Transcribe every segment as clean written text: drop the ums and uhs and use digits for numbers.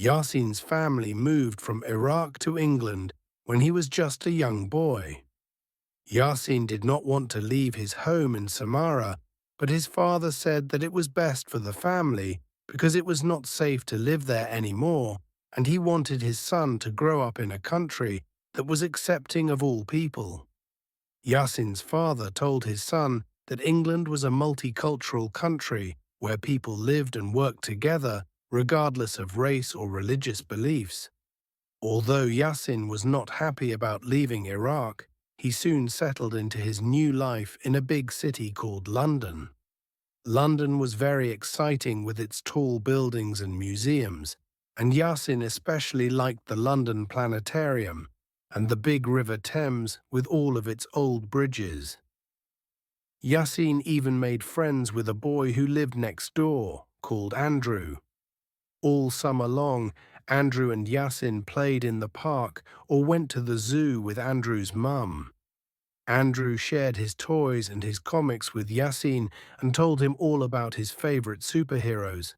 Yasin's family moved from Iraq to England when he was just a young boy. Yasin did not want to leave his home in Samara, but his father said that it was best for the family because it was not safe to live there anymore, and he wanted his son to grow up in a country that was accepting of all people. Yasin's father told his son that England was a multicultural country where people lived and worked together regardless of race or religious beliefs. Although Yasin was not happy about leaving Iraq, he soon settled into his new life in a big city called London. London was very exciting with its tall buildings and museums, and Yasin especially liked the London Planetarium and the big River Thames with all of its old bridges. Yasin even made friends with a boy who lived next door, called Andrew. All summer long, Andrew and Yasin played in the park or went to the zoo with Andrew's mum. Andrew shared his toys and his comics with Yasin and told him all about his favorite superheroes.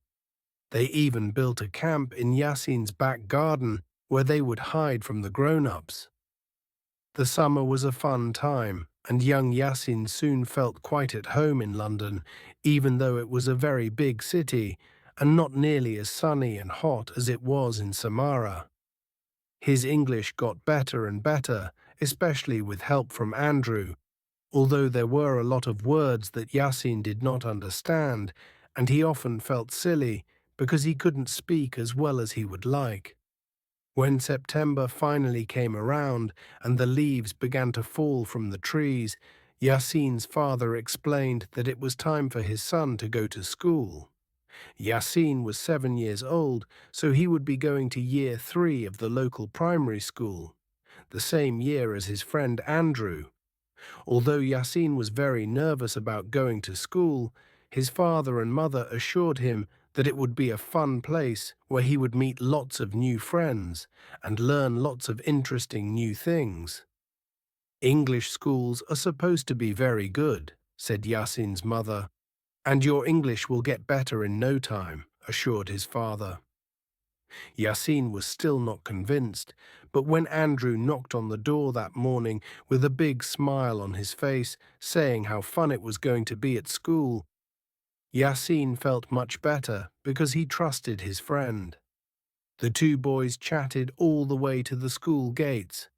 They even built a camp in Yasin's back garden where they would hide from the grown-ups. The summer was a fun time, and young Yasin soon felt quite at home in London, even though it was a very big city and not nearly as sunny and hot as it was in Samara. His English got better and better, especially with help from Andrew, although there were a lot of words that Yasin did not understand, and he often felt silly because he couldn't speak as well as he would like. When September finally came around and the leaves began to fall from the trees, Yasin's father explained that it was time for his son to go to school. Yasin was 7 years old, so he would be going to year 3 of the local primary school, the same year as his friend Andrew. Although Yasin was very nervous about going to school, his father and mother assured him that it would be a fun place where he would meet lots of new friends and learn lots of interesting new things. English schools are supposed to be very good, said Yasin's mother, and your English will get better in no time, assured his father. Yasin was still not convinced, but when Andrew knocked on the door that morning with a big smile on his face, saying how fun it was going to be at school, Yasin felt much better because he trusted his friend. The two boys chatted all the way to the school gates.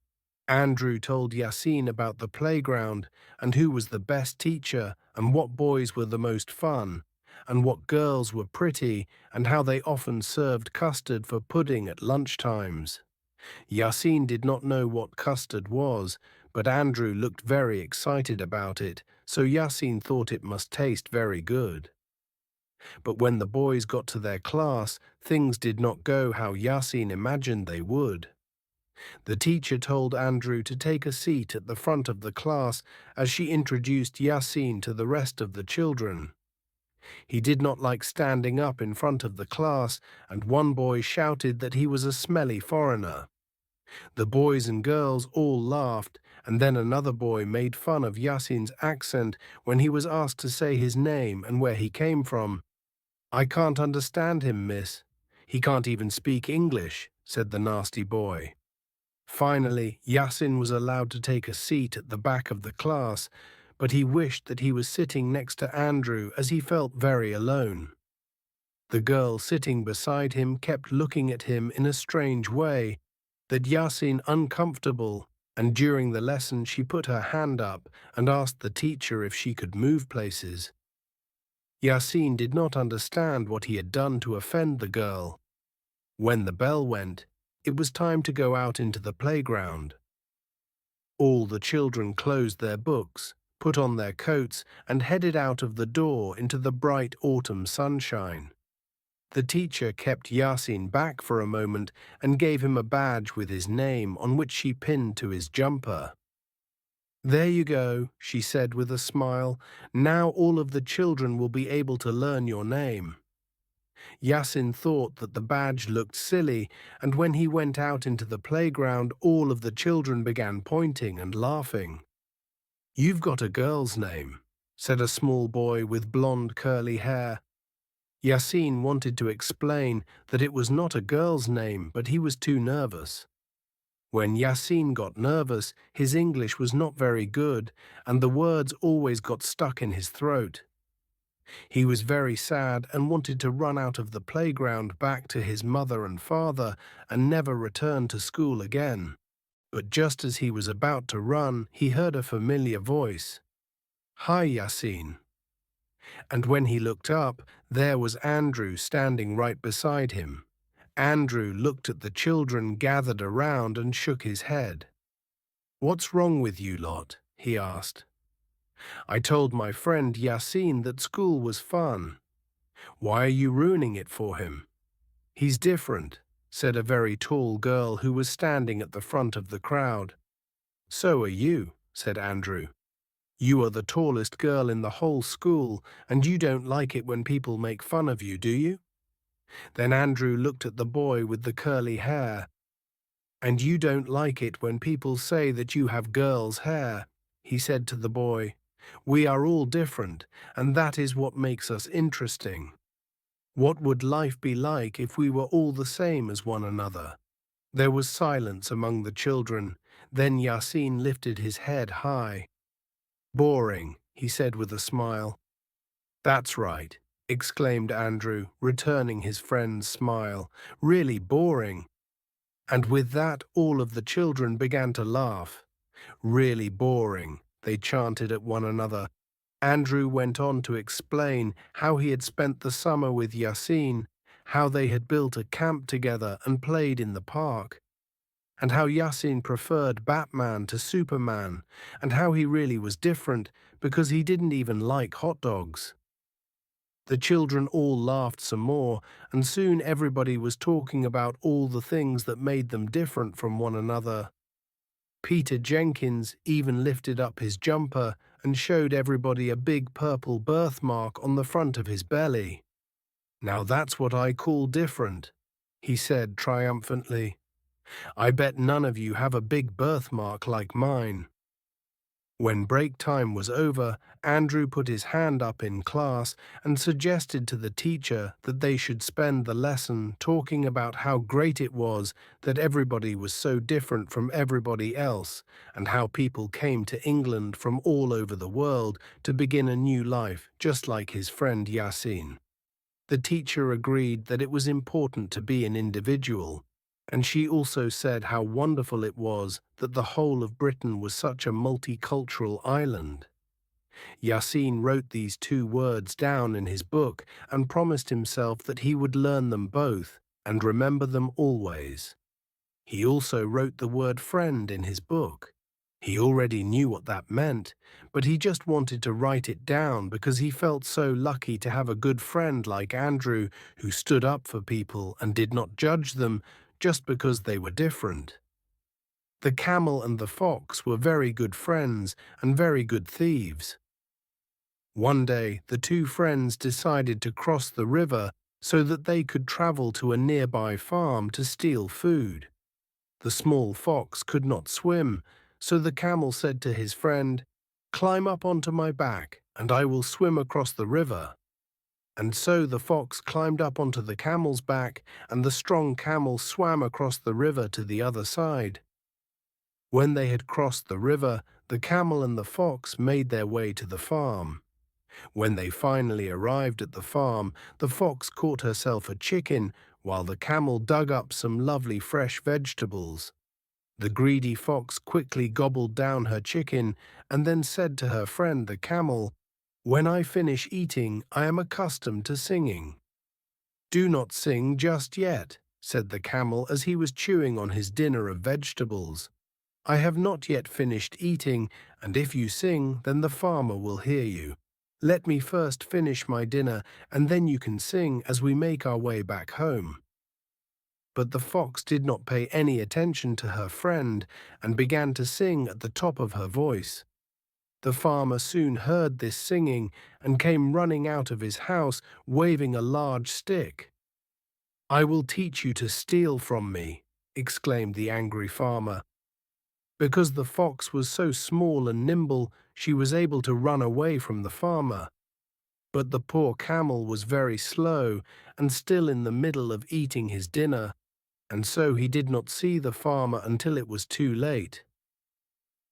Andrew told Yasin about the playground and who was the best teacher and what boys were the most fun, and what girls were pretty and how they often served custard for pudding at lunch times. Yasin did not know what custard was, but Andrew looked very excited about it, so Yasin thought it must taste very good. But when the boys got to their class, things did not go how Yasin imagined they would. The teacher told Andrew to take a seat at the front of the class as she introduced Yasin to the rest of the children. He did not like standing up in front of the class, and one boy shouted that he was a smelly foreigner. The boys and girls all laughed, and then another boy made fun of Yasin's accent when he was asked to say his name and where he came from. "I can't understand him, miss. He can't even speak English," said the nasty boy. Finally, Yasin was allowed to take a seat at the back of the class, but he wished that he was sitting next to Andrew as he felt very alone. The girl sitting beside him kept looking at him in a strange way that Yasin uncomfortable, and during the lesson she put her hand up and asked the teacher if she could move places. Yasin did not understand what he had done to offend the girl. When the bell went, it was time to go out into the playground. All the children closed their books, put on their coats, and headed out of the door into the bright autumn sunshine. The teacher kept Yasin back for a moment and gave him a badge with his name on which she pinned to his jumper. "There you go," she said with a smile. "Now all of the children will be able to learn your name." Yasin thought that the badge looked silly, and when he went out into the playground, all of the children began pointing and laughing. "You've got a girl's name," said a small boy with blonde curly hair. Yasin wanted to explain that it was not a girl's name, but he was too nervous. When Yasin got nervous, his English was not very good, and the words always got stuck in his throat. He was very sad and wanted to run out of the playground back to his mother and father and never return to school again. But just as he was about to run, he heard a familiar voice. "Hi, Yasin." And when he looked up, there was Andrew standing right beside him. Andrew looked at the children gathered around and shook his head. "What's wrong with you lot?" he asked. "I told my friend Yasin that school was fun. Why are you ruining it for him?" "He's different," said a very tall girl who was standing at the front of the crowd. "So are you," said Andrew. "You are the tallest girl in the whole school, and you don't like it when people make fun of you, do you?" Then Andrew looked at the boy with the curly hair. "And you don't like it when people say that you have girl's hair," he said to the boy. "We are all different, and that is what makes us interesting. What would life be like if we were all the same as one another?" There was silence among the children. Then Yasin lifted his head high. "Boring," he said with a smile. "That's right," exclaimed Andrew, returning his friend's smile. "Really boring." And with that, all of the children began to laugh. "Really boring," they chanted at one another. Andrew went on to explain how he had spent the summer with Yasin, how they had built a camp together and played in the park, and how Yasin preferred Batman to Superman, and how he really was different because he didn't even like hot dogs. The children all laughed some more, and soon everybody was talking about all the things that made them different from one another. Peter Jenkins even lifted up his jumper and showed everybody a big purple birthmark on the front of his belly. "Now that's what I call different," he said triumphantly. "I bet none of you have a big birthmark like mine." When break time was over, Andrew put his hand up in class and suggested to the teacher that they should spend the lesson talking about how great it was that everybody was so different from everybody else, and how people came to England from all over the world to begin a new life, just like his friend Yasin. The teacher agreed that it was important to be an individual, and she also said how wonderful it was that the whole of Britain was such a multicultural island. Yasin wrote these 2 words down in his book and promised himself that he would learn them both and remember them always. He also wrote the word friend in his book. He already knew what that meant, but he just wanted to write it down because he felt so lucky to have a good friend like Andrew who stood up for people and did not judge them just because they were different. The camel and the fox were very good friends and very good thieves. One day, the 2 friends decided to cross the river so that they could travel to a nearby farm to steal food. The small fox could not swim, so the camel said to his friend, "Climb up onto my back, and I will swim across the river." And so the fox climbed up onto the camel's back, and the strong camel swam across the river to the other side. When they had crossed the river, the camel and the fox made their way to the farm. When they finally arrived at the farm, the fox caught herself a chicken, while the camel dug up some lovely fresh vegetables. The greedy fox quickly gobbled down her chicken and then said to her friend the camel, "When I finish eating, I am accustomed to singing." "Do not sing just yet," said the camel as he was chewing on his dinner of vegetables. "I have not yet finished eating, and if you sing, then the farmer will hear you. Let me first finish my dinner, and then you can sing as we make our way back home." But the fox did not pay any attention to her friend and began to sing at the top of her voice. The farmer soon heard this singing and came running out of his house waving a large stick. "I will teach you to steal from me," exclaimed the angry farmer. Because the fox was so small and nimble, she was able to run away from the farmer. But the poor camel was very slow and still in the middle of eating his dinner, and so he did not see the farmer until it was too late.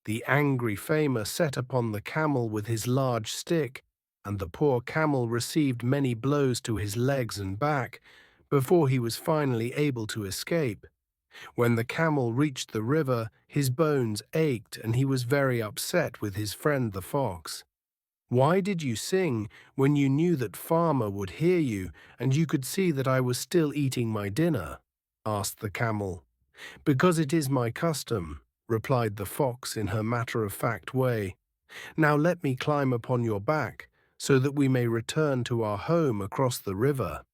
The angry farmer set upon the camel with his large stick, and the poor camel received many blows to his legs and back before he was finally able to escape. When the camel reached the river, his bones ached and he was very upset with his friend the fox. "Why did you sing when you knew that farmer would hear you and you could see that I was still eating my dinner?" asked the camel. "Because it is my custom," replied the fox in her matter-of-fact way. "Now let me climb upon your back so that we may return to our home across the river."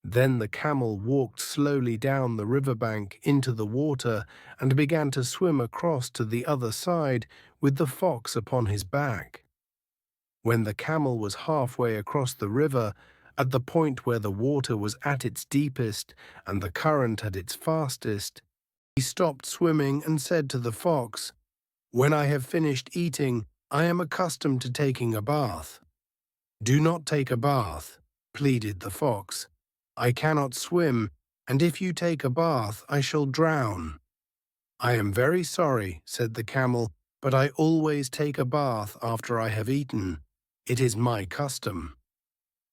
Then the camel walked slowly down the riverbank into the water and began to swim across to the other side with the fox upon his back. When the camel was halfway across the river, at the point where the water was at its deepest and the current at its fastest, he stopped swimming and said to the fox, "When I have finished eating, I am accustomed to taking a bath." "Do not take a bath," pleaded the fox. "I cannot swim, and if you take a bath, I shall drown." "I am very sorry," said the camel, "but I always take a bath after I have eaten. It is my custom."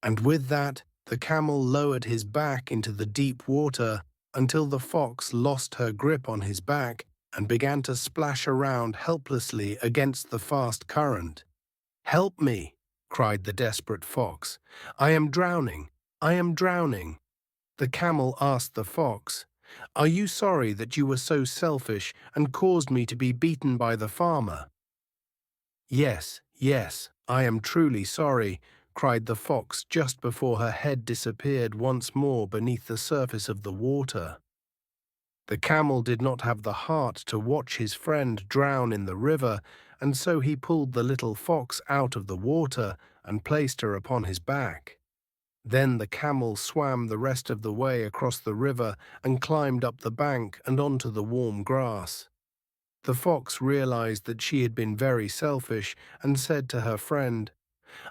And with that, the camel lowered his back into the deep water until the fox lost her grip on his back and began to splash around helplessly against the fast current. "Help me!" cried the desperate fox. "I am drowning! I am drowning!" The camel asked the fox, "Are you sorry that you were so selfish and caused me to be beaten by the farmer?" "Yes, yes, I am truly sorry," cried the fox just before her head disappeared once more beneath the surface of the water. The camel did not have the heart to watch his friend drown in the river, and so he pulled the little fox out of the water and placed her upon his back. Then the camel swam the rest of the way across the river and climbed up the bank and onto the warm grass. The fox realized that she had been very selfish and said to her friend,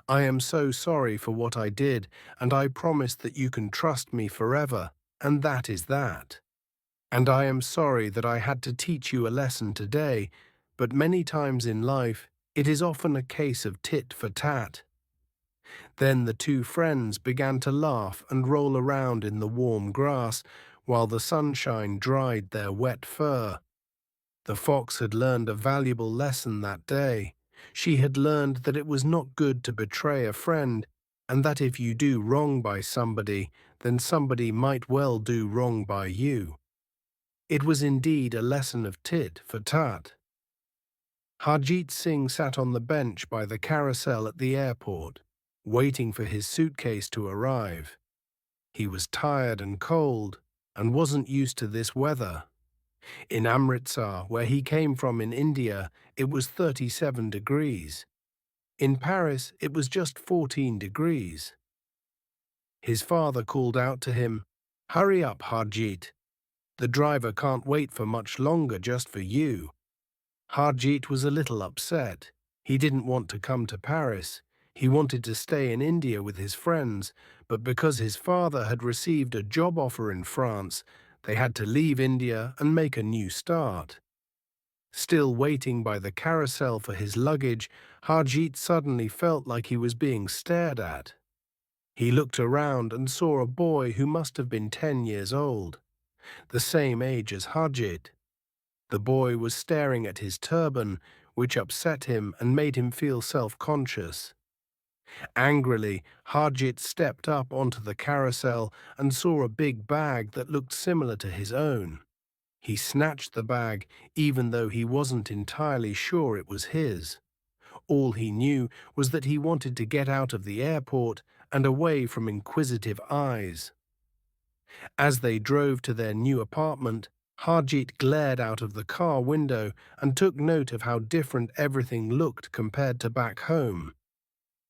"I am so sorry for what I did, and I promise that you can trust me forever, and that is that. And I am sorry that I had to teach you a lesson today, but many times in life it is often a case of tit for tat." Then the two friends began to laugh and roll around in the warm grass while the sunshine dried their wet fur. The fox had learned a valuable lesson that day. She had learned that it was not good to betray a friend, and that if you do wrong by somebody, then somebody might well do wrong by you. It was indeed a lesson of tit for tat. Harjit Singh sat on the bench by the carousel at the airport, waiting for his suitcase to arrive. He was tired and cold, and wasn't used to this weather. In Amritsar, where he came from in India, it was 37 degrees. In Paris, it was just 14 degrees. His father called out to him, "Hurry up, Harjit. The driver can't wait for much longer just for you." Harjit was a little upset. He didn't want to come to Paris. He wanted to stay in India with his friends, but because his father had received a job offer in France, they had to leave India and make a new start. Still waiting by the carousel for his luggage, Harjit suddenly felt like he was being stared at. He looked around and saw a boy who must have been 10 years old, the same age as Harjit. The boy was staring at his turban, which upset him and made him feel self-conscious. Angrily, Harjit stepped up onto the carousel and saw a big bag that looked similar to his own. He snatched the bag, even though he wasn't entirely sure it was his. All he knew was that he wanted to get out of the airport and away from inquisitive eyes. As they drove to their new apartment, Harjit glared out of the car window and took note of how different everything looked compared to back home.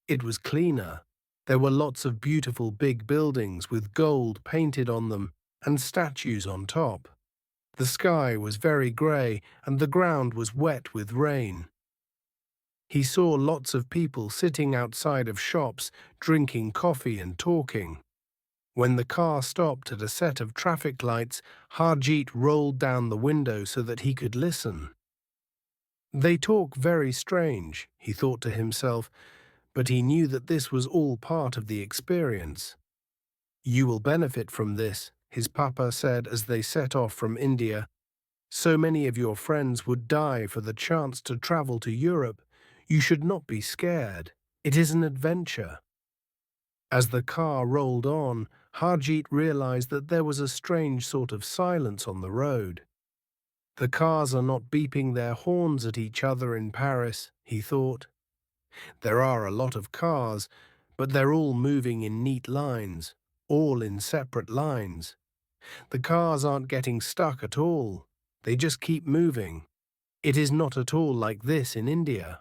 It was cleaner. There were lots of beautiful big buildings with gold painted on them and statues on top. The sky was very grey and the ground was wet with rain. He saw lots of people sitting outside of shops, drinking coffee and talking. When the car stopped at a set of traffic lights, Harjeet rolled down the window so that he could listen. They talk very strange, he thought to himself, but he knew that this was all part of the experience. You will benefit from this, his papa said as they set off from India. So many of your friends would die for the chance to travel to Europe. You should not be scared. It is an adventure. As the car rolled on, Harjeet realized that there was a strange sort of silence on the road. The cars are not beeping their horns at each other in Paris, he thought. There are a lot of cars, but they're all moving in neat lines, all in separate lines. The cars aren't getting stuck at all. They just keep moving. It is not at all like this in India.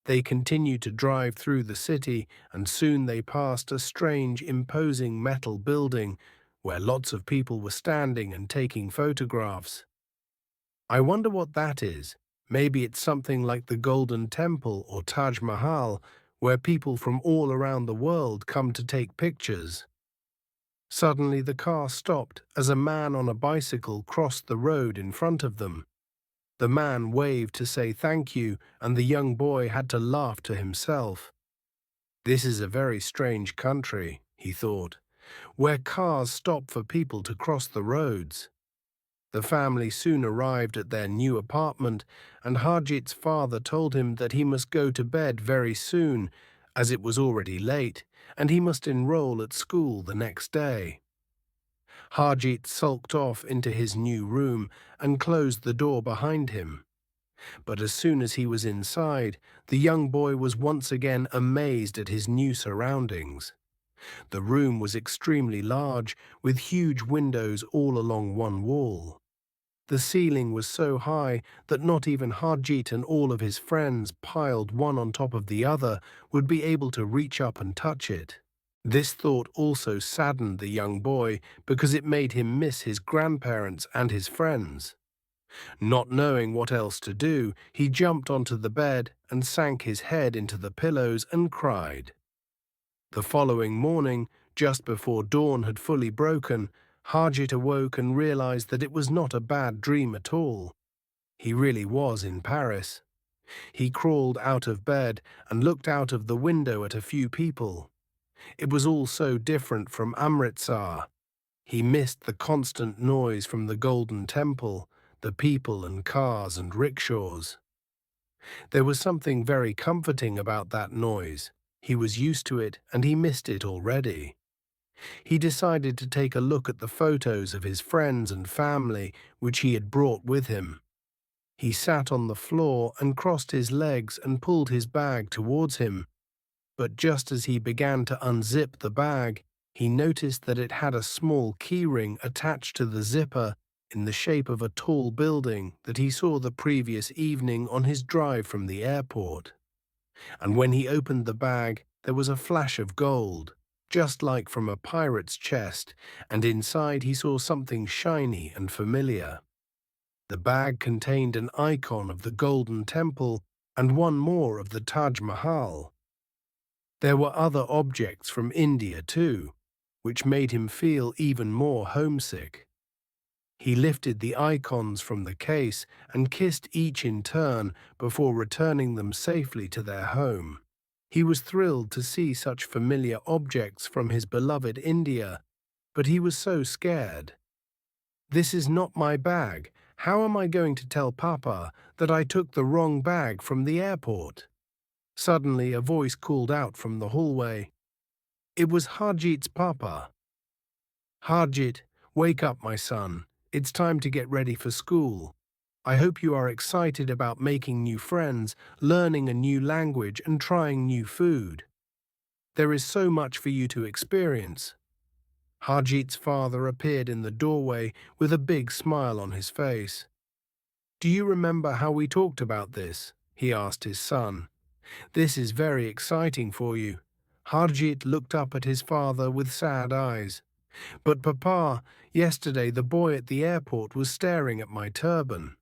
They continued to drive through the city, and soon they passed a strange, imposing metal building where lots of people were standing and taking photographs. I wonder what that is. Maybe it's something like the Golden Temple or Taj Mahal, where people from all around the world come to take pictures. Suddenly the car stopped as a man on a bicycle crossed the road in front of them. The man waved to say thank you, and the young boy had to laugh to himself. This is a very strange country, he thought, where cars stop for people to cross the roads. The family soon arrived at their new apartment, and Harjeet's father told him that he must go to bed very soon, as it was already late, and he must enroll at school the next day. Harjeet sulked off into his new room and closed the door behind him. But as soon as he was inside, the young boy was once again amazed at his new surroundings. The room was extremely large, with huge windows all along one wall. The ceiling was so high that not even Harjeet and all of his friends, piled one on top of the other, would be able to reach up and touch it. This thought also saddened the young boy because it made him miss his grandparents and his friends. Not knowing what else to do, he jumped onto the bed and sank his head into the pillows and cried. The following morning, just before dawn had fully broken, Harjeet awoke and realized that it was not a bad dream at all. He really was in Paris. He crawled out of bed and looked out of the window at a few people. It was all so different from Amritsar. He missed the constant noise from the Golden Temple, the people and cars and rickshaws. There was something very comforting about that noise. He was used to it, and he missed it already. He decided to take a look at the photos of his friends and family which he had brought with him. He sat on the floor and crossed his legs and pulled his bag towards him. But just as he began to unzip the bag, he noticed that it had a small keyring attached to the zipper in the shape of a tall building that he saw the previous evening on his drive from the airport. And when he opened the bag, there was a flash of gold, just like from a pirate's chest, and inside he saw something shiny and familiar. The bag contained an icon of the Golden Temple and one more of the Taj Mahal. There were other objects from India too, which made him feel even more homesick. He lifted the icons from the case and kissed each in turn before returning them safely to their home. He was thrilled to see such familiar objects from his beloved India, but he was so scared. This is not my bag. How am I going to tell Papa that I took the wrong bag from the airport? Suddenly a voice called out from the hallway. It was Harjeet's papa. Harjeet, wake up, my son. It's time to get ready for school. I hope you are excited about making new friends, learning a new language, and trying new food. There is so much for you to experience. Harjeet's father appeared in the doorway with a big smile on his face. Do you remember how we talked about this? He asked his son. This is very exciting for you. Harjeet looked up at his father with sad eyes. But Papa, yesterday the boy at the airport was staring at my turban.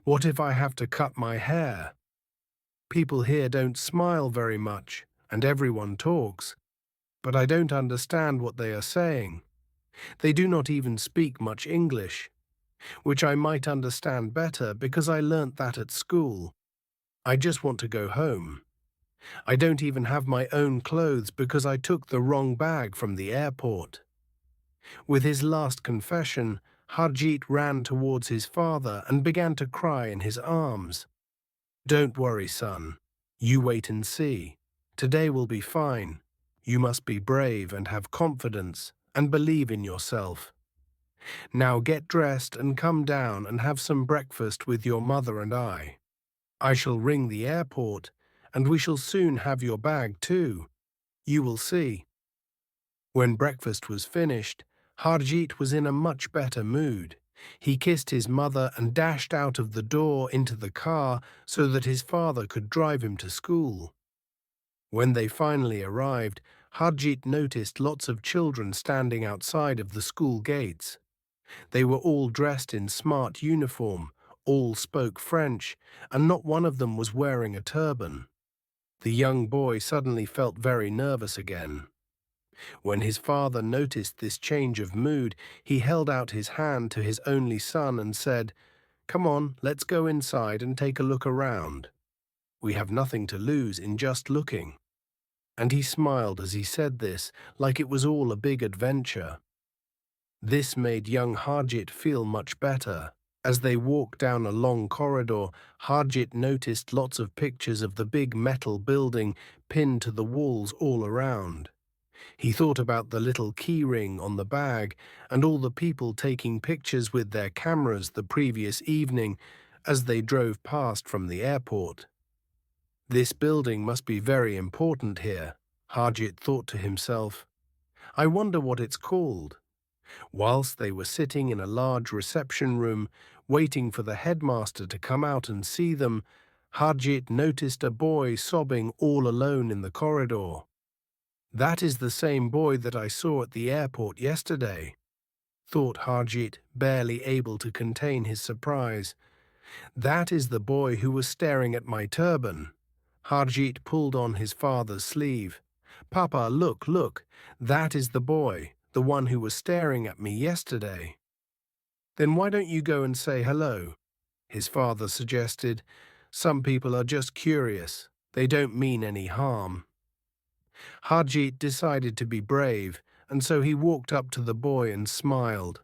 What if I have to cut my hair? People here don't smile very much, and everyone talks, but I don't understand what they are saying. They do not even speak much English, which I might understand better because I learnt that at school. I just want to go home. I don't even have my own clothes because I took the wrong bag from the airport." With his last confession, Harjeet ran towards his father and began to cry in his arms. "Don't worry, son. You wait and see. Today will be fine. You must be brave and have confidence and believe in yourself. Now get dressed and come down and have some breakfast with your mother and I. I shall ring the airport, and we shall soon have your bag too. You will see." When breakfast was finished, Harjeet was in a much better mood. He kissed his mother and dashed out of the door into the car so that his father could drive him to school. When they finally arrived, Harjeet noticed lots of children standing outside of the school gates. They were all dressed in smart uniform, all spoke French, and not one of them was wearing a turban. The young boy suddenly felt very nervous again. When his father noticed this change of mood, he held out his hand to his only son and said, "Come on, let's go inside and take a look around. We have nothing to lose in just looking." And he smiled as he said this, like it was all a big adventure. This made young Harjeet feel much better. As they walked down a long corridor, Harjeet noticed lots of pictures of the big metal building pinned to the walls all around. He thought about the little key ring on the bag and all the people taking pictures with their cameras the previous evening as they drove past from the airport. "This building must be very important here," Harjeet thought to himself. "I wonder what it's called." Whilst they were sitting in a large reception room, waiting for the headmaster to come out and see them, Harjeet noticed a boy sobbing all alone in the corridor. "That is the same boy that I saw at the airport yesterday," thought Harjeet, barely able to contain his surprise. "That is the boy who was staring at my turban." Harjeet pulled on his father's sleeve. "Papa, look, look, that is the boy, the one who was staring at me yesterday." "Then why don't you go and say hello?" his father suggested. "Some people are just curious. They don't mean any harm." Harjeet decided to be brave, and so he walked up to the boy and smiled.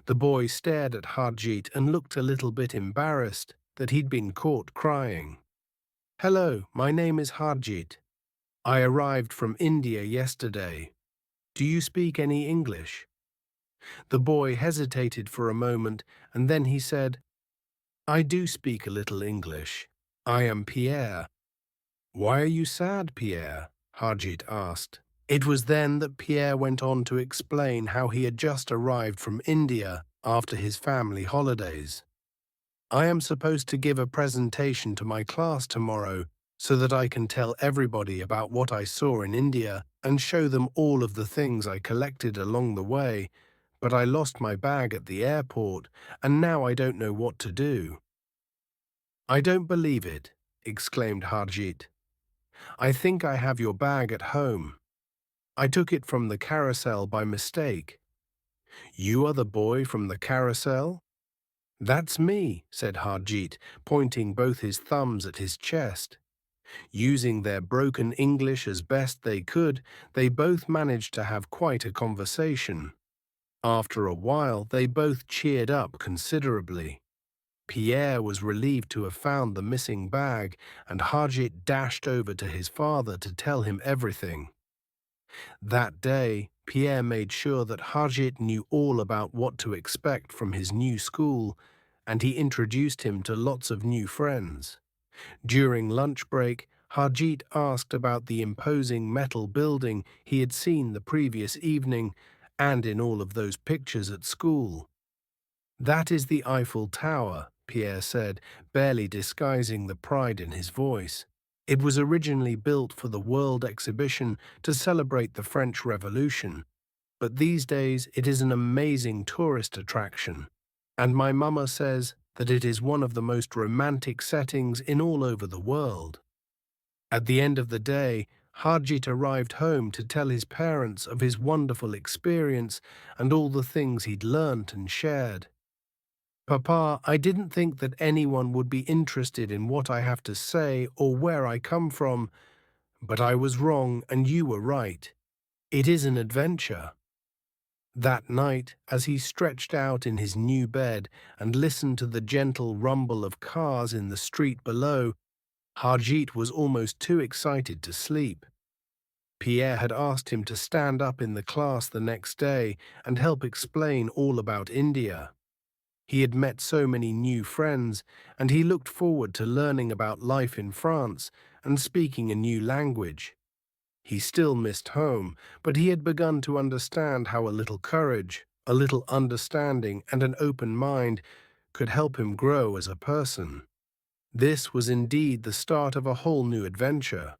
The boy stared at Harjeet and looked a little bit embarrassed that he'd been caught crying. "Hello, my name is Harjeet. I arrived from India yesterday. Do you speak any English?" The boy hesitated for a moment, and then he said, "I do speak a little English. I am Pierre." "Why are you sad, Pierre?" Harjeet asked. It was then that Pierre went on to explain how he had just arrived from India after his family holidays. "I am supposed to give a presentation to my class tomorrow so that I can tell everybody about what I saw in India and show them all of the things I collected along the way, but I lost my bag at the airport and now I don't know what to do." "I don't believe it," exclaimed Harjeet. "I think I have your bag at home. I took it from the carousel by mistake." "You are the boy from the carousel?" "That's me," said Harjeet, pointing both his thumbs at his chest. Using their broken English as best they could, they both managed to have quite a conversation. After a while, they both cheered up considerably. Pierre was relieved to have found the missing bag, and Harjeet dashed over to his father to tell him everything. That day, Pierre made sure that Harjeet knew all about what to expect from his new school, and he introduced him to lots of new friends. During lunch break, Harjeet asked about the imposing metal building he had seen the previous evening and in all of those pictures at school. "That is the Eiffel Tower," Pierre said, barely disguising the pride in his voice. "It was originally built for the World Exhibition to celebrate the French Revolution, but these days it is an amazing tourist attraction. And my mama says that it is one of the most romantic settings in all over the world. At the end of the day, Harjit arrived home to tell his parents of his wonderful experience and all the things he'd learnt and shared. Papa, I didn't think that anyone would be interested in what I have to say or where I come from, but I was wrong and you were right. It is an adventure. That night, as he stretched out in his new bed and listened to the gentle rumble of cars in the street below, Harjit was almost too excited to sleep. Pierre had asked him to stand up in the class the next day and help explain all about India. He had met so many new friends, and he looked forward to learning about life in France and speaking a new language. He still missed home, but he had begun to understand how a little courage, a little understanding, and an open mind could help him grow as a person. This was indeed the start of a whole new adventure.